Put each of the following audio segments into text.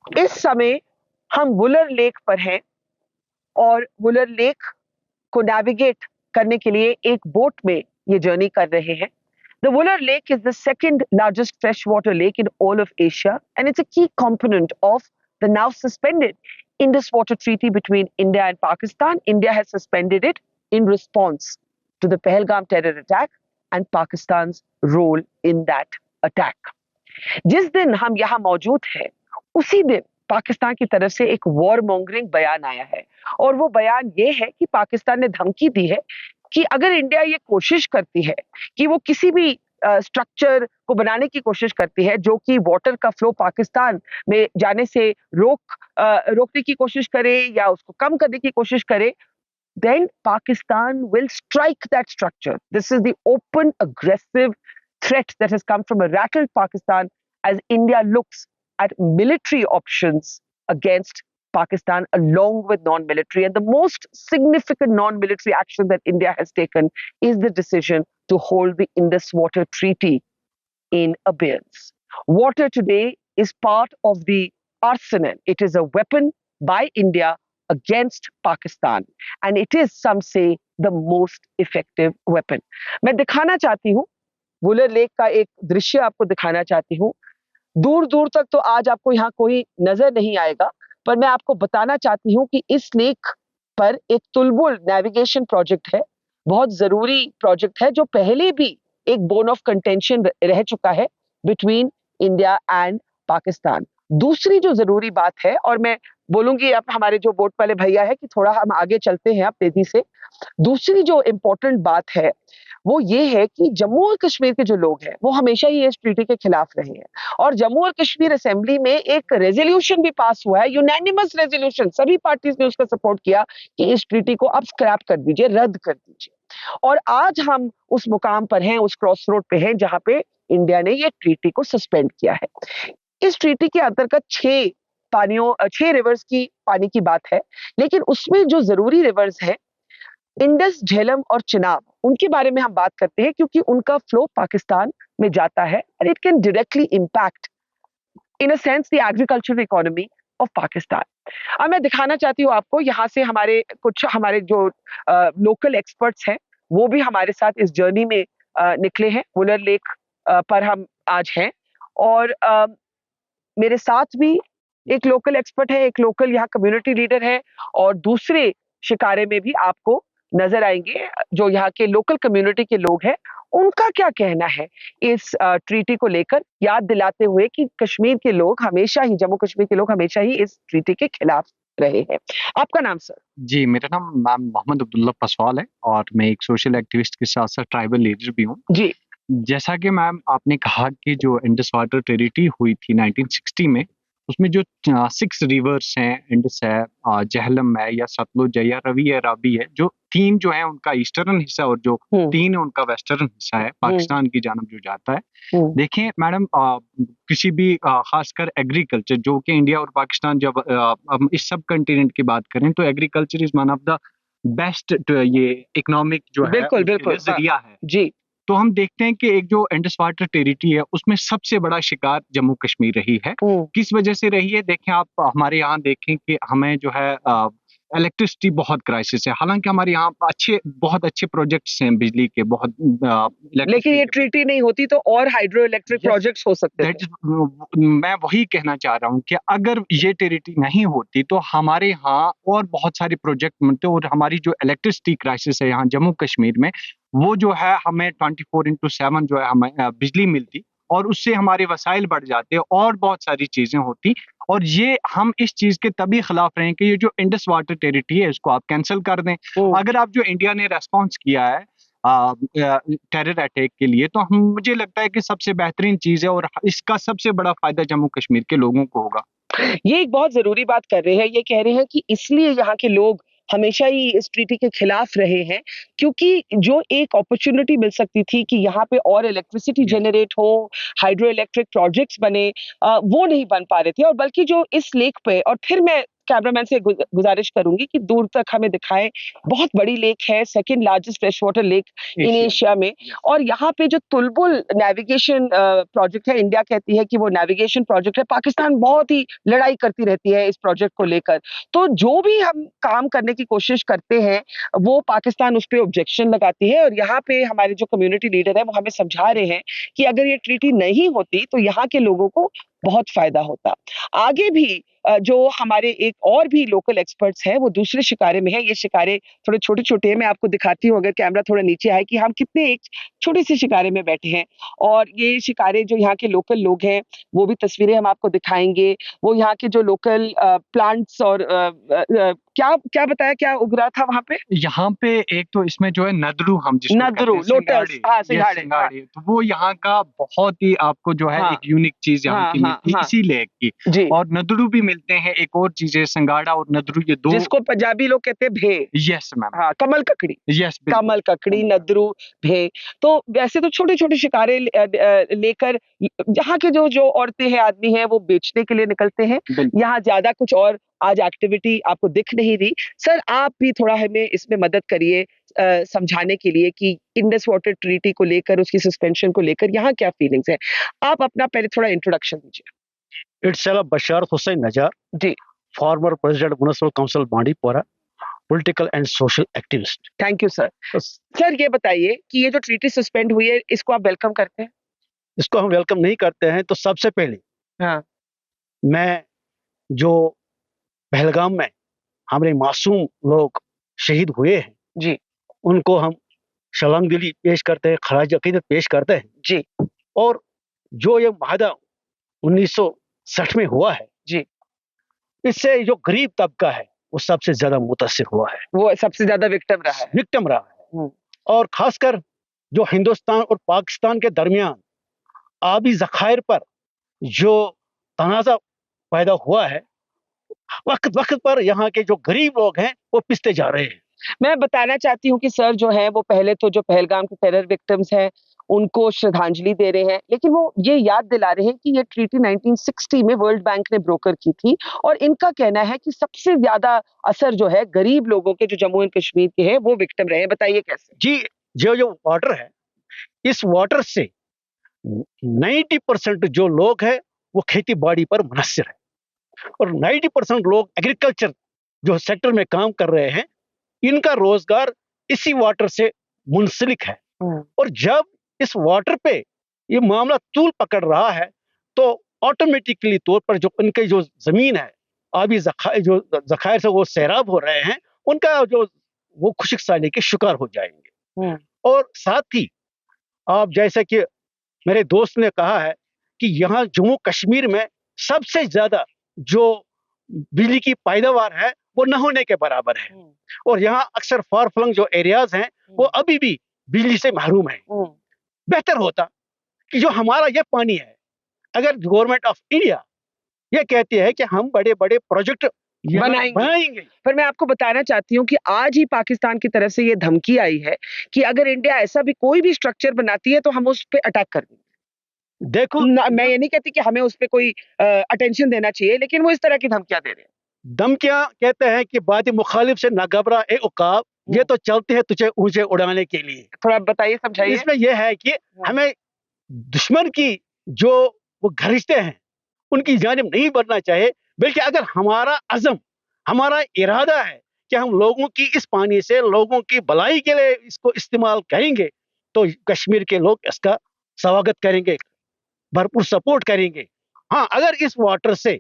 इस समय हम वुलर लेक पर हैं और वुलर लेक को नेविगेट करने के लिए एक बोट में ये जर्नी कर रहे हैं. The Wular Lake is the second largest freshwater lake in all of Asia, and it's a key component of the now suspended Indus Water Treaty between India and Pakistan. India has suspended it in response to the Pahalgam terror attack and Pakistan's role in that attack. जिस दिन हम यहाँ मौजूद हैं, उसी दिन पाकिस्तान की तरफ से एक वॉर मॉन्गरिंग बयान आया है और वो बयान ये है कि पाकिस्तान ने धमकी दी है कि अगर इंडिया ये कोशिश करती है कि वो किसी भी स्ट्रक्चर को बनाने की कोशिश करती है जो कि वाटर का फ्लो पाकिस्तान में जाने से रोकने की कोशिश करे या उसको कम करने की कोशिश करे, then Pakistan will strike that structure. This is the open, aggressive threat that has come from a rattled Pakistan as India looks at military options against Pakistan along with non-military. And the most significant non-military action that India has taken is the decision to hold the Indus Water Treaty in abeyance. Water today is part of the arsenal. It is a weapon by India against Pakistan, and it is, some say, the most effective weapon. मैं दिखाना चाहती हूँ Wular lake का एक दृश्य आपको दिखाना चाहती हूँ. दूर दूर तक तो आज आपको यहाँ कोई नजर नहीं आएगा, पर मैं आपको बताना चाहती हूँ कि इस लेक पर एक तुलबुल नेविगेशन प्रोजेक्ट है, बहुत जरूरी प्रोजेक्ट है जो पहले भी एक बोन ऑफ कंटेंशन रह चुका है बिटवीन इंडिया एंड पाकिस्तान. दूसरी जो जरूरी बात है, और मैं बोलूंगी अब हमारे जो बोट वाले भैया है कि थोड़ा हम आगे चलते हैं अब तेजी से. दूसरी जो इम्पोर्टेंट बात है वो ये है कि जम्मू और कश्मीर के जो लोग हैं वो हमेशा ही इस ट्रीटी के खिलाफ रहे हैं और जम्मू और कश्मीर असेंबली में एक रेजोल्यूशन भी पास हुआ है, यूनानिमस रेजोल्यूशन. सभी पार्टीज ने उसका सपोर्ट किया कि इस ट्रीटी को अब स्क्रैप कर दीजिए, रद्द कर दीजिए. और आज हम उस मुकाम पर हैं, उस क्रॉस रोड पे हैं जहां पे इंडिया ने ये ट्रीटी को सस्पेंड किया है. इस ट्रीटी के अंतर्गत 6 रिवर्स की पानी की बात है, लेकिन उसमें जो जरूरी रिवर्स है इंडस, झेलम और चिनाब, उनके बारे में हम बात करते हैं क्योंकि उनका फ्लो पाकिस्तान में जाता है and it can directly impact in a sense the agricultural economy of Pakistan. अब मैं दिखाना चाहती हूँ आपको यहाँ से हमारे जो लोकल एक्सपर्ट्स हैं वो भी हमारे साथ इस जर्नी में निकले हैं. वुलर लेक पर हम आज हैं और मेरे साथ भी एक लोकल एक्सपर्ट है, एक लोकल यहाँ कम्युनिटी लीडर है और दूसरे शिकारे में भी आपको नजर आएंगे जो यहाँ के लोकल कम्युनिटी के लोग हैं. उनका क्या कहना है इस ट्रीटी को लेकर, याद दिलाते हुए कि कश्मीर के लोग हमेशा ही, जम्मू कश्मीर के लोग हमेशा ही इस ट्रीटी के खिलाफ रहे हैं. आपका नाम सर? जी, मेरा नाम मैम मोहम्मद अब्दुल्ला पसवाल है और मैं एक सोशल एक्टिविस्ट के साथ साथ ट्राइबल लीडर भी हूँ. जी, जैसा कि मैम आपने कहा कि जो इंडस वाटर ट्रीटी हुई थी 1960 में, उसमें जो 6 रिवर्स हैं, इंडस है, झेलम है या सतलुज है या रवि है, रावी है, जो 3 जो है उनका ईस्टर्न हिस्सा और जो 3 है उनका वेस्टर्न हिस्सा है, पाकिस्तान की जानब जो जाता है. देखें मैडम, किसी भी खासकर एग्रीकल्चर, जो कि इंडिया और पाकिस्तान, जब हम इस सब कंटिनेंट की बात करें तो agriculture is one of the best ये इकोनॉमिक जो है बिल्कुल बिल्कुल जरिया है. जी, तो हम देखते हैं कि एक जो इंडस वाटर टेरिटरी है उसमें सबसे बड़ा शिकार जम्मू कश्मीर रही है. किस वजह से रही है? देखें आप हमारे यहाँ देखें कि हमें जो है इलेक्ट्रिसिटी बहुत क्राइसिस है. हालांकि हमारे यहाँ बहुत अच्छे प्रोजेक्ट्स हैं बिजली के, बहुत लेकिन ये ट्रीटी नहीं होती तो और हाइड्रो इलेक्ट्रिक प्रोजेक्ट्स हो सकते थे. मैं वही कहना चाह रहा हूँ कि अगर ये टेरिटरी नहीं होती तो हमारे यहाँ और बहुत सारे प्रोजेक्ट बनते और हमारी जो इलेक्ट्रिसिटी क्राइसिस है यहाँ जम्मू कश्मीर में, वो जो है हमें 24/7 जो है हमें बिजली मिलती और उससे हमारे वसाइल बढ़ जाते और बहुत सारी चीजें होती. और ये हम इस चीज के तभी खिलाफ रहे हैं कि ये जो इंडस वाटर टेरिटरी है इसको आप कैंसिल कर दें. अगर आप जो इंडिया ने रेस्पॉन्स किया है टेरर अटैक के लिए, तो मुझे लगता है कि सबसे बेहतरीन चीज है और इसका सबसे बड़ा फायदा जम्मू कश्मीर के लोगों को होगा. ये एक बहुत जरूरी बात कर रहे हैं. ये कह रहे हैं कि इसलिए यहाँ के लोग हमेशा ही इस ट्रीटी के खिलाफ रहे हैं क्योंकि जो एक अपॉर्चुनिटी मिल सकती थी कि यहाँ पे और इलेक्ट्रिसिटी जनरेट हो, हाइड्रो इलेक्ट्रिक प्रोजेक्ट्स बने, वो नहीं बन पा रहे थे. और बल्कि जो इस लेक पे, और फिर मैं कैमरामैन से गुजारिश करूंगी कि दूर तक हमें दिखाएं। बहुत बड़ी लेक है, second largest fresh water lake in Asia में। और यहाँ पे जो तुलबुल नेविगेशन प्रोजेक्ट है, इंडिया कहती है कि वो नेविगेशन प्रोजेक्ट है, पाकिस्तान बहुत ही लड़ाई करती रहती है इस प्रोजेक्ट को लेकर। तो जो भी हम काम करने की कोशिश करते हैं वो पाकिस्तान उस पर ऑब्जेक्शन लगाती है। और यहाँ पे हमारे जो कम्युनिटी लीडर है वो हमें समझा रहे हैं कि अगर ये ट्रीटी नहीं होती तो यहाँ के लोगों को बहुत फायदा होता। आगे भी जो हमारे एक और भी लोकल एक्सपर्ट्स हैं वो दूसरे शिकारे में हैं। ये शिकारे थोड़े छोटे छोटे हैं, मैं आपको दिखाती हूँ अगर कैमरा थोड़ा नीचे आए कि हम कितने एक छोटे से शिकारे में बैठे हैं। और ये शिकारे जो यहाँ के लोकल लोग हैं वो भी तस्वीरें हम आपको दिखाएंगे। वो यहाँ के जो लोकल प्लांट्स और क्या क्या बताया, क्या उग रहा था वहां पे? यहाँ पे एक तो इसमें जो है नदरू, हम जिसको नदरू, कहते हैं, लोटस, हाँ, सिंघाड़े, सिंगाड़े, तो वो यहाँ का बहुत ही आपको जो है हाँ, एक यूनिक चीज यहाँ हाँ, की हाँ, मिलती है हाँ, इसी लेक की। जी, और नदरू भी मिलते हैं, एक और चीज है सिंगाड़ा और नदरू, ये दो। जिसको पंजाबी लोग कहते हैं भे। यस मैम, हाँ, कमल ककड़ी, यस कमल ककड़ी, नदरू, भे। तो वैसे तो छोटे छोटे शिकारे लेकर यहाँ के जो जो औरतें हैं, आदमी हैं, वो बेचने के लिए निकलते हैं। यहाँ ज्यादा कुछ और आज एक्टिविटी आपको दिख नहीं रही। सर आप भी थोड़ा हमें इसमें मदद करिए समझाने के लिए कि इंडस वाटर ट्रीटी को लेकर, उसकी सस्पेंशन को लेकर यहाँ क्या फीलिंग्स है। आप अपना पहले थोड़ा इंट्रोडक्शन दीजिए। Itself Bashar Hussain Najjar, जी, former President Municipal Council Bandipora, political and social activist. Thank you sir. बस सर ये बताइए कि ये जो ट्रीटी सस्पेंड हुई है इसको आप वेलकम करते हैं? इसको हम वेलकम नहीं करते हैं। तो सबसे पहले हाँ, मैं जो पहलगाम में हमारे मासूम लोग शहीद हुए हैं जी, उनको हम शलांगदिली पेश करते हैं, खराज अकीदत पेश करते हैं। जी, और जो ये माहदा 1960 में हुआ है जी, इससे जो गरीब तबका है वो सबसे ज्यादा मुतासिर हुआ है, वो सबसे ज्यादा विक्टिम रहा है। विक्टिम रहा है। हम्म, और खासकर जो हिंदुस्तान और पाकिस्तान के दरमियान आबी जखायर पर जो तनाज़ा पैदा हुआ है, वक्त वक्त पर यहाँ के जो गरीब लोग हैं वो पिसते जा रहे हैं। मैं बताना चाहती हूँ कि सर जो है वो पहले तो जो पहलगाम के टेरर विक्टिम्स हैं उनको श्रद्धांजलि दे रहे हैं, लेकिन वो ये याद दिला रहे हैं कि ये ट्रीटी 1960 में वर्ल्ड बैंक ने ब्रोकर की थी। और इनका कहना है कि सबसे ज्यादा असर जो है गरीब लोगों के, जो जम्मू एंड कश्मीर के हैं, वो विक्टिम रहे हैं। बताइए कैसे? जी, जो जो वाटर है, इस वाटर से 90% जो लोग हैं वो खेती बाड़ी पर मुनहसर है। और 90% लोग एग्रीकल्चर जो सेक्टर में काम कर रहे हैं, इनका रोजगार इसी वाटर से मुंसलिक है। और जब इस वाटर पे ये मामला तूल पकड़ रहा है तो ऑटोमेटिकली तौर पर जो उनके जो जमीन है, आबी जो जखायर से वो सैराब हो रहे हैं, उनका जो वो खुशक साली के शिकार हो जाएंगे। और साथ ही आप जैसे कि मेरे दोस्त ने कहा है कि यहाँ जम्मू कश्मीर में सबसे ज्यादा जो बिजली की पैदावार है वो न होने के बराबर है। और यहाँ अक्सर फार फ्लंग जो एरियाज हैं वो अभी भी बिजली से महरूम है। बेहतर होता कि जो हमारा ये पानी है, अगर गवर्नमेंट ऑफ इंडिया ये कहती है कि हम बड़े बड़े प्रोजेक्ट बनाएंगे, पर मैं आपको बताना चाहती हूँ कि आज ही पाकिस्तान की तरफ से ये धमकी आई है कि अगर इंडिया ऐसा भी कोई भी स्ट्रक्चर बनाती है तो हम उस पर अटैक कर देंगे। देखो, मैं ये नहीं कहती कि हमें उस पर कोई अटेंशन देना चाहिए, लेकिन वो इस तरह की धमकियां दे रहे हैं। धमकियां कहते हैं कि बात मुखालिफ से ना घबरा ए उकाब, ये तो चलते हैं तुझे ऊंचे उड़ाने के लिए। थोड़ा बताइए, समझाइए। इसमें यह है कि हमें दुश्मन की जो वो घरिश्ते हैं उनकी जानिब नहीं बढ़ना चाहिए, बल्कि अगर हमारा अज़म, हमारा इरादा है कि हम लोगों की इस पानी से लोगों की भलाई के लिए इसको इस्तेमाल करेंगे तो कश्मीर के लोग इसका स्वागत करेंगे, भरपूर सपोर्ट करेंगे। हाँ, अगर इस वाटर से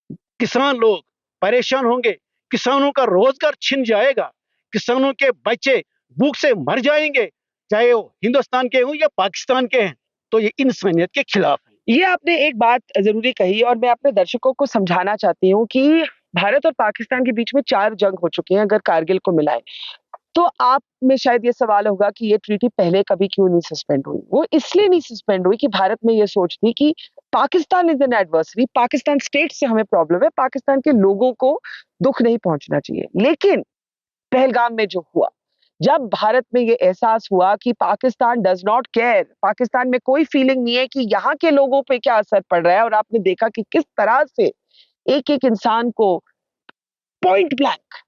किसान लोग परेशान होंगे, किसानों का रोजगार छिन जाएगा, किसानों के बच्चे भूख से मर जाएंगे, चाहे वो हिंदुस्तान के हों या पाकिस्तान के हैं, तो ये इंसानियत के खिलाफ है। ये आपने एक बात जरूरी कही और मैं अपने दर्शकों को समझाना चाहती हूँ कि भारत और पाकिस्तान के बीच में 4 जंग हो चुके हैं अगर कारगिल को मिलाएं। तो आप में शायद ये सवाल होगा कि ये ट्रीटी पहले कभी क्यों नहीं सस्पेंड हुई। वो इसलिए नहीं सस्पेंड हुई कि भारत में ये सोच थी कि Pakistan is an adversary, Pakistan state से हमें प्रॉब्लम है, पाकिस्तान के लोगों को दुख नहीं पहुंचना चाहिए। लेकिन पहलगाम में जो हुआ, जब भारत में ये एहसास हुआ कि Pakistan does not care, Pakistan में कोई फीलिंग नहीं है कि यहाँ के लोगों पे क्या असर पड़ रहा है, और आपने देखा कि किस तरह से एक एक इंसान को पॉइंट ब्लैंक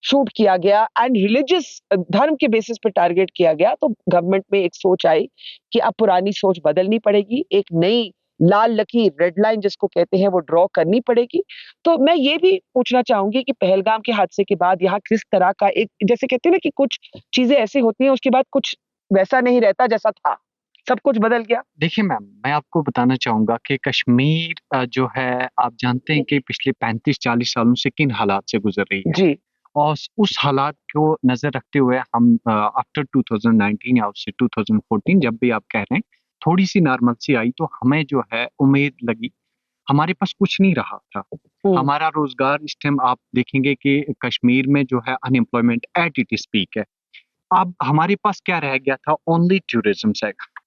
शूट किया गया एंड रिलीजियस धर्म के बेसिस पे टारगेट किया गया, तो गवर्नमेंट में एक सोच आई कि अब पुरानी सोच बदलनी पड़ेगी, एक नई लाल लकीर, रेड लाइन जिसको कहते हैं, वो ड्रॉ करनी पड़ेगी। तो मैं ये भी पूछना चाहूंगी कि पहलगाम के हादसे के बाद यहाँ किस तरह का एक, जैसे कहते हैं ना कि कुछ चीजें ऐसी होती हैं उसके बाद कुछ वैसा नहीं रहता जैसा था, सब कुछ बदल गया। देखिए मैम, मैं आपको बताना चाहूँगा कि कश्मीर जो है, आप जानते हैं कि पिछले 35-40 सालों से किन हालात से गुज़र रही है। जी और उस हालात को नज़र रखते हुए हम आफ्टर 2019 या उससे 2014, जब भी आप कह रहे हैं, थोड़ी-सी नॉर्मलसी आई तो हमें जो है उम्मीद लगी। हमारे पास कुछ नहीं रहा था। हमारा रोज़गार इस टाइम आप देखेंगे कि कश्मीर में जो है unemployment at it is peak है। अब हमारे पास क्या रह गया था? ओनली टूरिज्म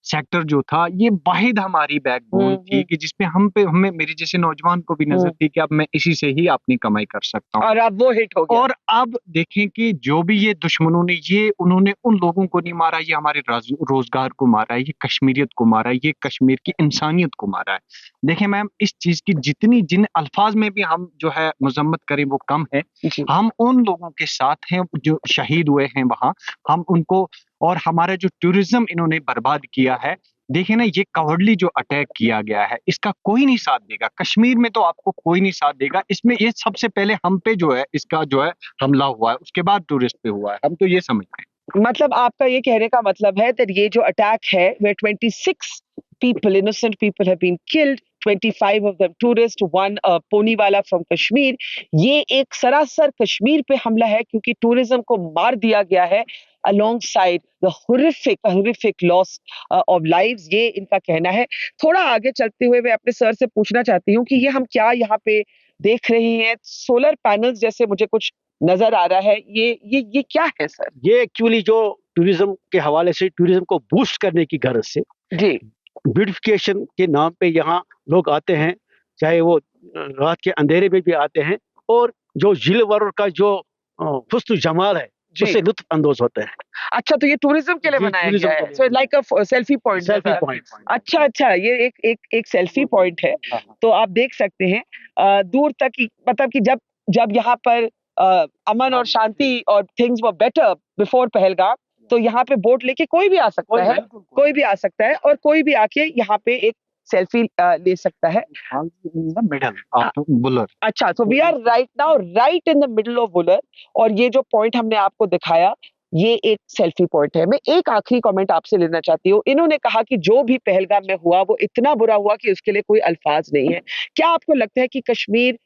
सेक्टर जो था, ये वाहिद हमारी बैकबोन थी कि जिसपे हमें मेरे जैसे नौजवान को भी नजर थी कि अब मैं इसी से ही अपनी कमाई कर सकता हूँ। और अब वो हिट हो गया। और अब देखें कि जो भी ये दुश्मनों ने, ये उन्होंने उन लोगों को नहीं मारा, ये हमारे रोजगार को मारा है, ये कश्मीरियत को मारा है, ये कश्मीर की इंसानियत को मारा है। देखें मैम, इस चीज की जिन अल्फाज में भी हम जो है मजम्मत करें वो कम है। हम उन लोगों के साथ हैं जो शहीद हुए हैं वहां, हम उनको, और हमारा जो टूरिज्म इन्होंने बर्बाद किया है। देखिए ना, ये कवर्डली जो अटैक किया गया है, इसका कोई नहीं साथ देगा। कश्मीर में तो आपको कोई नहीं साथ देगा। इसमें ये सबसे पहले हम पे जो है इसका जो है हमला हुआ है, उसके बाद टूरिस्ट पे हुआ है। हम तो ये समझते हैं। मतलब आपका ये कहने का मतलब है कि ये जो अटैक है, where 26 people, innocent people have been killed, 25 of them tourists, one पोनीवाला from Kashmir, ये एक सरासर कश्मीर पे हमला है क्योंकि टूरिज्म को मार दिया गया है alongside the horrific loss of lives, ये इनका कहना है। थोड़ा आगे चलते हुए मैं अपने सर से पूछना चाहती हूँ कि ये हम क्या यहाँ पे देख रहे हैं, सोलर पैनल्स जैसे मुझे कुछ नजर आ रहा है, ये क्या है सर? ये एक्चुअली जो टूरिज्म के हवाले से, टूरिज्म को बूस्ट करने की गर्ज से, जी, ब्यूटिफिकेशन के नाम पे यहाँ लोग आते हैं, चाहे वो रात के अंधेरे में भी आते हैं, और जो झील वरुर का जो हुस्न जमाल है उससे लुत्फ अंदोज होते हैं। अच्छा, तो ये टूरिज्म के लिए बनाया गया है, so like a selfie point. Selfie point. अच्छा, ये एक सेल्फी पॉइंट है। तो आप देख सकते हैं दूर तक मतलब कि जब यहाँ पर अमन और शांति और things were better before Pahalgam, तो यहाँ पे बोट लेके कोई भी आ सकता है, कोई भी आ सकता है और कोई भी आके यहाँ पे एक सेल्फी ले सकता है। बुलर। अच्छा, so we are right now right in the middle of Buller, और ये जो पॉइंट हमने आपको दिखाया, ये एक सेल्फी पॉइंट है। मैं एक आखिरी कमेंट आपसे लेना चाहती हूँ। इन्होंने कहा कि जो भी पहलगाम में हुआ वो इतना बुरा हुआ कि उसके लिए कोई अल्फाज नहीं है। क्या आपको लगता है कि कश्मीर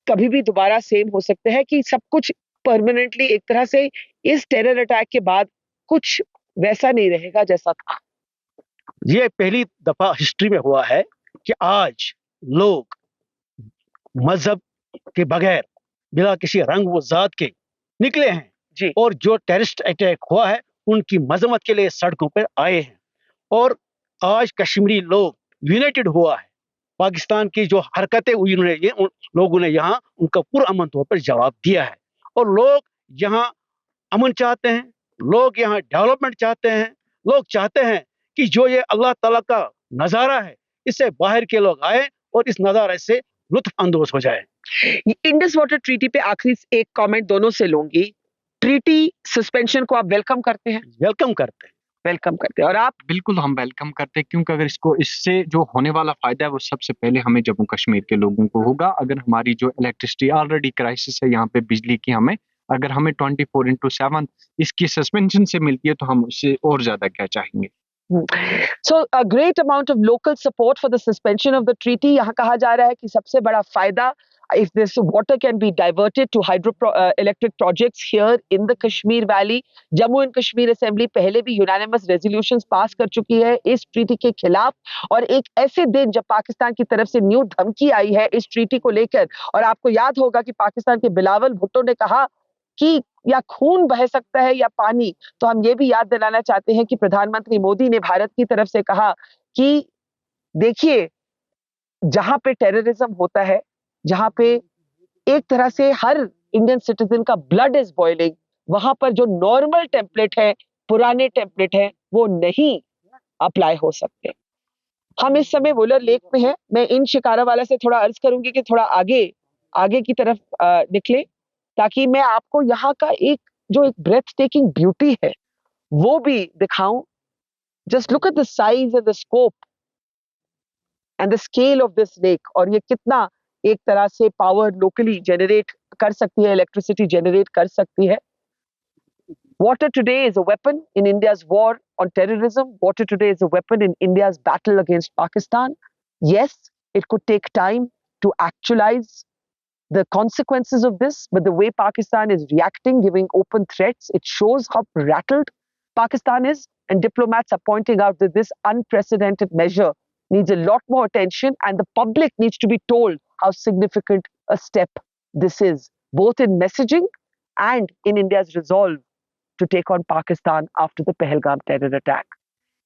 कभी भी दोबारा सेम हो सकता है, कि सब कुछ परमानेंटली एक तरह से इस टेरर अटैक के बाद कुछ वैसा नहीं रहेगा जैसा था? ये पहली दफा हिस्ट्री में हुआ है कि आज लोग मजहब के बगैर, बिना किसी रंग व जात के निकले हैं जी। और जो टेररिस्ट अटैक हुआ है उनकी मजम्मत के लिए सड़कों पर आए हैं, और आज कश्मीरी लोग यूनाइटेड हुआ है। पाकिस्तान की जो हरकतें हुई उन लोगों ने यहाँ उनका पुरअमन तौर पर जवाब दिया है, और लोग यहाँ अमन चाहते हैं, लोग यहाँ डेवलपमेंट चाहते हैं, लोग चाहते हैं कि जो ये अल्लाह ताला का नज़ारा है इससे बाहर के लोग आए और इस नज़ारे से लुत्फ अंदोज हो जाए। इंडस वाटर ट्रीटी पे आखिरी एक कमेंट दोनों से लूंगी। ट्रीटी सस्पेंशन को आप वेलकम करते हैं? वेलकम करते हैं। वेलकम करते हैं। और आप? बिल्कुल हम वेलकम करते हैं, क्योंकि अगर इससे जो होने वाला फायदा है वो सबसे पहले हमें जम्मू कश्मीर के लोगों को होगा। अगर हमारी जो इलेक्ट्रिसिटी ऑलरेडी क्राइसिस है यहाँ पे बिजली की, अगर हमें 24/7 इसकी सस्पेंशन से मिलती है तो हम उससे और ज्यादा क्या चाहेंगे। So a great amount of local support for the suspension of the treaty. यहाँ कहा जा रहा है कि सबसे बड़ा फायदा, if this water can be diverted to hydroelectric projects here in the Kashmir Valley. Jammu and Kashmir assembly पहले भी यूनानिमस रेजोल्यूशंस पास कर चुकी है इस ट्रीटी के खिलाफ, और एक ऐसे दिन जब पाकिस्तान की तरफ से न्यू धमकी आई है इस ट्रीटी को लेकर। और आपको याद होगा कि पाकिस्तान के बिलावल भुट्टो ने कहा कि या खून बह सकता है या पानी। तो हम ये भी याद दिलाना चाहते हैं कि प्रधानमंत्री मोदी ने भारत की तरफ से कहा कि देखिए, जहां पे टेररिज्म होता है, जहां पे एक तरह से हर इंडियन सिटीजन का ब्लड इज बॉइलिंग, वहां पर जो नॉर्मल टेम्पलेट है, पुराने टेम्पलेट है, वो नहीं अप्लाई हो सकते। हम इस समय वुलर लेक में हैं। मैं इन शिकारा वाला से थोड़ा अर्ज करूंगी कि थोड़ा आगे की तरफ निकले। ताकि मैं आपको यहाँ का एक जो एक ब्रेथ टेकिंग ब्यूटी है वो भी दिखाऊं. Just look at the size and the scope and the scale of this lake, और ये कितना एक तरह से पावर लोकली जनरेट कर सकती है, इलेक्ट्रिसिटी जनरेट कर सकती है. Water today is a weapon in India's war on terrorism. Water today is a weapon in India's battle against Pakistan. Yes, it could take time to actualize the consequences of this, but the way Pakistan is reacting, giving open threats, it shows how rattled Pakistan is, and diplomats are pointing out that this unprecedented measure needs a lot more attention, and the public needs to be told how significant a step this is, both in messaging and in India's resolve to take on Pakistan after the Pahalgam terror attack.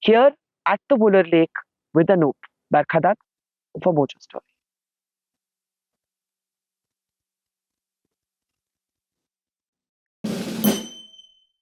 Here at the Wular Lake with Anoop Barkhadat for Mojo Story.